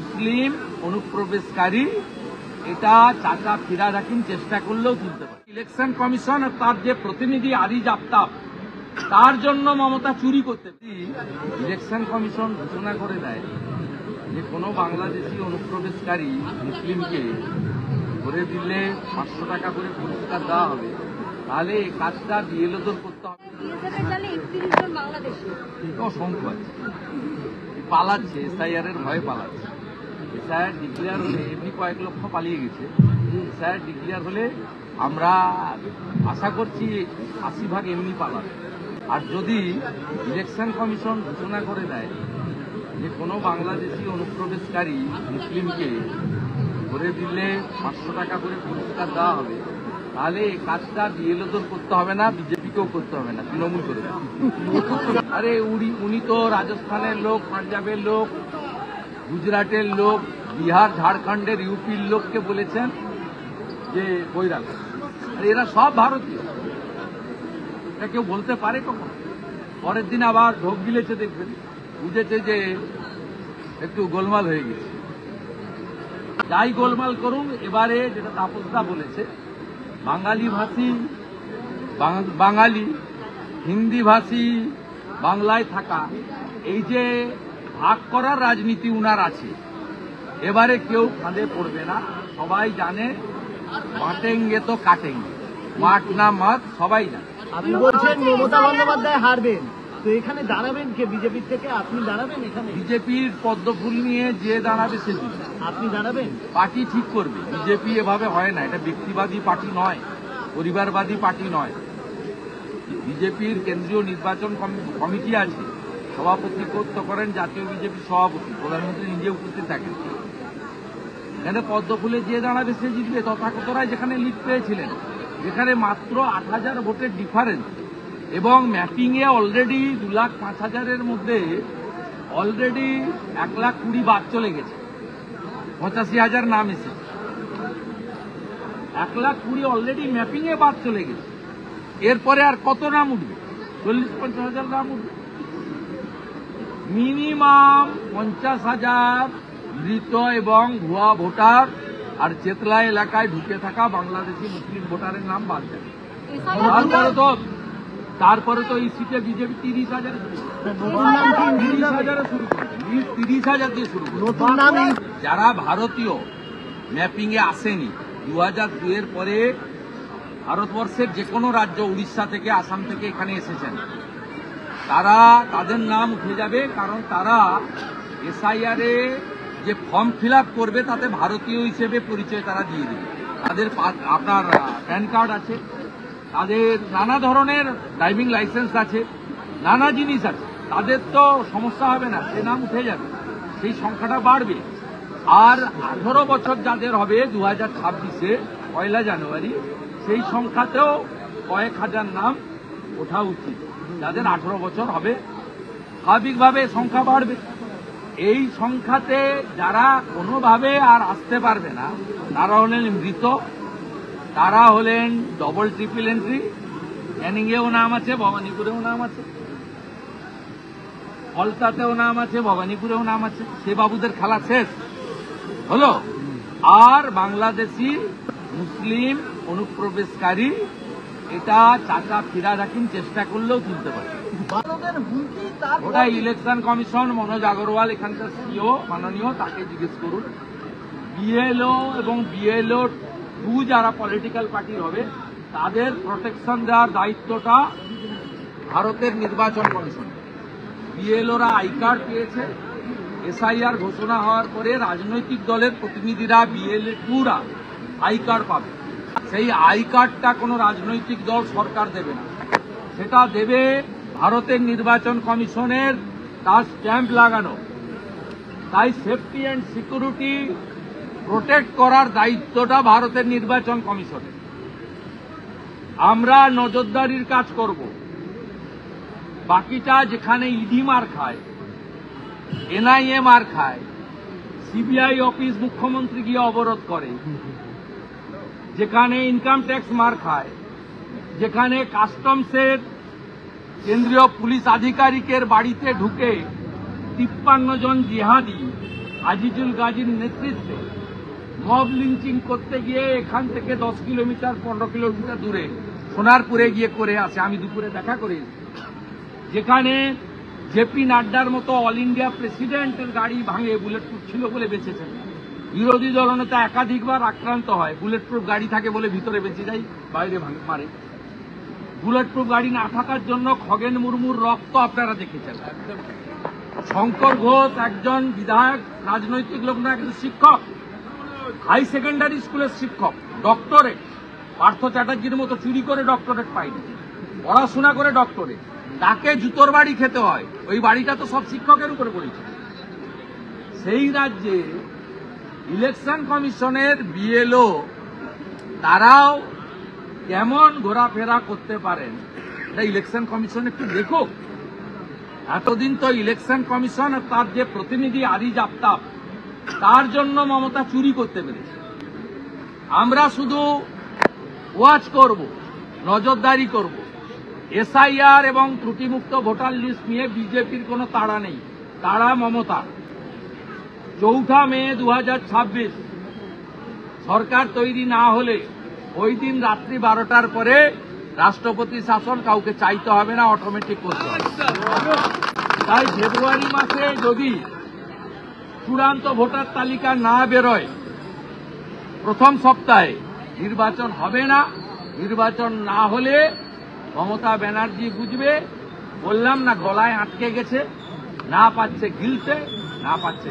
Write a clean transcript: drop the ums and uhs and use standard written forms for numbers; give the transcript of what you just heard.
মুসলিম অনুপ্রবেশকারী এটা চাচা ফিরাদ হাকিম চেষ্টা করলেও তুলতে পারে। ইলেকশন কমিশন আর তার যে প্রতিনিধি আরিজ আফতাব তার জন্য মমতা চুরি করতে ইলেকশন কমিশন ঘোষণা করে দেয় যে কোনো বাংলাদেশি অনুপ্রবেশকারী মুসলিমকে ধরে দিলে 500 টাকা করে পুরস্কার দেওয়া হবে, তাহলে এই কাজটা বিএলওদের করতে হবে। অসংখ্য আছে পালাচ্ছে, এসআইআর এর ভয়ে পালাচ্ছে। এসআইআর ডিক্লেয়ার হলে এমনি কয়েক লক্ষ পালিয়ে গেছে। এসআইআর ডিক্লেয়ার হলে আমরা আশা করছি 80% এমনি পালাবে। আর যদি ইলেকশন কমিশন ঘোষণা করে দেয় যে কোনো বাংলাদেশি অনুপ্রবেশকারী মুসলিমকে ধরে দিলে 500 টাকা করে পুরস্কার দেওয়া হবে, তাহলে এই কাজটা বিএলওদের করতে হবে না, বিজেপিকেও করতে হবে না, তৃণমূল করে। আরে উনি তো রাজস্থানের লোক, পাঞ্জাবের লোক, গুজরাটের লোক, বিহার ঝাড়খণ্ডের ইউপির লোককে বলেছেন যে বই রাখো। এরা সব ভারতীয়, এটা কেউ বলতে পারে কখন? পরের দিন আবার ঢোক গিলেছে, দেখবেন বুঝেছে যে একটু গোলমাল হয়ে গেছে। যাই গোলমাল করুন, এবারে যেটা তাপসদা বলেছে, বাঙালি ভাষী বাঙালি, হিন্দি ভাষী বাংলায় থাকা, এই যে ভাগ করার রাজনীতি উনার আছে, এবারে কেউ ফাঁদে পড়বে না। সবাই জানে বাটেঙ্গে তো কাটেঙ্গে, মাঠ না মাঠ সবাই জানে। আপনি বলছেন মমতা বন্দ্যোপাধ্যায় হারবেন, তো এখানে দাঁড়াবেন কে? বিজেপির থেকে আপনি দাঁড়াবেন এখানে? বিজেপির পদ্মফুল নিয়ে যে দাঁড়াবে সে জিতবে। আপনি দাঁড়াবেন? পার্টি ঠিক করবে। বিজেপি এভাবে হয় না, এটা ব্যক্তিবাদী পার্টি নয়, পরিবারবাদী পার্টি নয়। বিজেপির কেন্দ্রীয় নির্বাচন কমিটি আছে, সভাপতি কর্তৃত্ব করেন জাতীয় বিজেপি সভাপতি, প্রধানমন্ত্রী নিজে উপস্থিত থাকেন। এখানে পদ্মফুলে যে দাঁড়াবে সে জিতবে। তথাকথরাই যেখানে লিড পেয়েছিলেন, যেখানে মাত্র 8,000 ভোটের ডিফারেন্স, এবং ম্যাপিংয়ে অলরেডি 2,05,000-এর মধ্যে অলরেডি 1,20,000 বাদ চলে গেছে, 85,000 নাম এসেছে। 1,20,000 অলরেডি ম্যাপিংয়ে বাদ চলে গেছে। এরপরে আর কত নাম উঠবে? 40-50,000 নাম উঠবে। মিনিমাম 50,000 মৃত এবং ভুয়া ভোটার আর চেতলা এলাকায় ঢুকে থাকা বাংলাদেশি মুসলিম ভোটারের নাম বাদ যাবে। তারপরে তো এই সিটে বিজেপি 30,000 শুরু করবে, 30,000 দিয়ে শুরু করবে। যারা ভারতীয় ম্যাপিংয়ে আসেনি 2002-এর পরে, ভারতবর্ষের যে কোনো রাজ্য, উড়িষ্যা থেকে, আসাম থেকে এখানে এসেছেন, তারা তাদের নাম উঠে যাবে, কারণ তারা এসআইআর-এ যে ফর্ম ফিল আপ করবে তাতে ভারতীয় হিসেবে পরিচয় তারা দিয়ে দেবে। তাদের আপনার প্যান কার্ড আছে, তাদের নানা ধরনের ড্রাইভিং লাইসেন্স আছে, নানা জিনিস আছে, তাদের তো সমস্যা হবে না, সে নাম উঠে যাবে, সেই সংখ্যাটা বাড়বে। আর 18 বছর যাদের হবে 2026-এ 1 জানুয়ারি, সেই সংখ্যাতেও কয়েক হাজার নাম ওঠা উচিত। যাদের 18 বছর হবে, স্বাভাবিকভাবে সংখ্যা বাড়বে। এই সংখ্যাতে যারা কোনোভাবে আর আসতে পারবে না, তারা হলেন মৃত, তারা হলেন ডবল ট্রিপল এন্ট্রি। ক্যানিংয়েও নাম আছে, ভবানীপুরেও নাম আছে, ফলতাতেও নাম আছে, ভবানীপুরেও নাম আছে। সে বাবুদের খেলা শেষ হলো। আর বাংলাদেশি মুসলিম অনুপ্রবেশকারী এটা চাচা ফিরাদ হাকিম চেষ্টা করলেও তুলতে পারে। ওটা ইলেকশন কমিশন, মনোজ আগরওয়াল এখানকার সিও মাননীয়, তাকে জিজ্ঞেস করুন। বিএলও এবং বিএলও 2 যারা পলিটিক্যাল পার্টির হবে, তাদের প্রোটেকশন দেওয়ার দায়িত্বটা ভারতের নির্বাচন কমিশন। বিএলওরা আই কার্ড পেয়েছে। এসআইআর ঘোষণা হওয়ার পরে রাজনৈতিক দলের প্রতিনিধিরা, বিএলও-2রা আই কার্ড পাবে। সেই আই কার্ডটা কোনো রাজনৈতিক দল সরকার দেবে না, সেটা দেবে ভারতের নির্বাচন কমিশনের, তার স্ট্যাম্প লাগানো। তাই সেফটি অ্যান্ড সিকিউরিটি প্রোটেক্ট করার দায়িত্বটা ভারতের নির্বাচন কমিশনের। আমরা নজরদারির কাজ করব। বাকিটা যেখানে ইডি মার খায়, এনআইএ মার খায়, সিবিআই অফিস মুখ্যমন্ত্রী গিয়ে অবরোধ করে, যেখানে ইনকাম ট্যাক্স মার খায়, যেখানে কাস্টমসের কেন্দ্রীয় পুলিশ আধিকারিকের বাড়িতে ঢুকে 53 জন জিহাদি আজিজুল গাজীর নেতৃত্বে মব লিঞ্চিং করতে গিয়ে এখান থেকে 10 কিলোমিটার 15 কিলোমিটার দূরে সোনারপুরে গিয়ে করে আসে। আমি দুপুরে দেখা করি, যেখানে জেপি নাড্ডার মতো অল ইন্ডিয়া প্রেসিডেন্টের গাড়ি ভাঙে, বুলেট প্রুফ ছিল বলে বেঁচেছেন। বিরোধী দলনেতা একাধিকবার আক্রান্ত হয়, বুলেট প্রুফ গাড়ি থাকে বলে ভিতরে বেঁচে যায়, বাইরে মারে। বুলেট প্রুফ গাড়ি না থাকার জন্য খগেন মুর্মুর রক্ত আপনারা দেখেছেন। শঙ্কর ঘোষ একজন বিধায়ক, রাজনৈতিক লোক না, একজন শিক্ষক, হাই সেকেন্ডারি স্কুলের শিক্ষক, ডক্টরেট। পার্থ চ্যাটার্জির মতো চুরি করে ডক্টরেট পাইনি, পড়াশোনা করে ডক্টরেট। তাকে জুতোর বাড়ি খেতে হয়, ওই বাড়িটা তো সব শিক্ষকের উপরে পড়েছে। সেই রাজ্যে ইলেকশন কমিশনের বিএলও তারাও কেমন ঘোরাফেরা করতে পারেন, এটা ইলেকশন কমিশন একটু দেখুক। এতদিন তো ইলেকশন কমিশন আর তার যে প্রতিনিধি আরিজ আফতাব, তার জন্য মমতা চুরি করতে পেরেছে। আমরা শুধু ওয়াচ করব, নজরদারি করব। এসআইআর এবং ত্রুটিমুক্ত ভোটার লিস্ট নিয়ে বিজেপির কোনো তাড়া নেই, তাড়া মমতা। 4 মে 2026 সরকার তৈরি না হলে ওই দিন রাত্রি 12টার পরে রাষ্ট্রপতি শাসন কাউকে চাইতে হবে না, অটোমেটিক করতে হবে। তাই ফেব্রুয়ারি মাসে যদি চূড়ান্ত ভোটার তালিকা না বেরোয়, প্রথম সপ্তাহে নির্বাচন হবে না। নির্বাচন না হলে মমতা ব্যানার্জি বুঝবে, বললাম না, গলায় আটকে গেছে, না পাচ্ছে গিলতে, না পাচ্ছে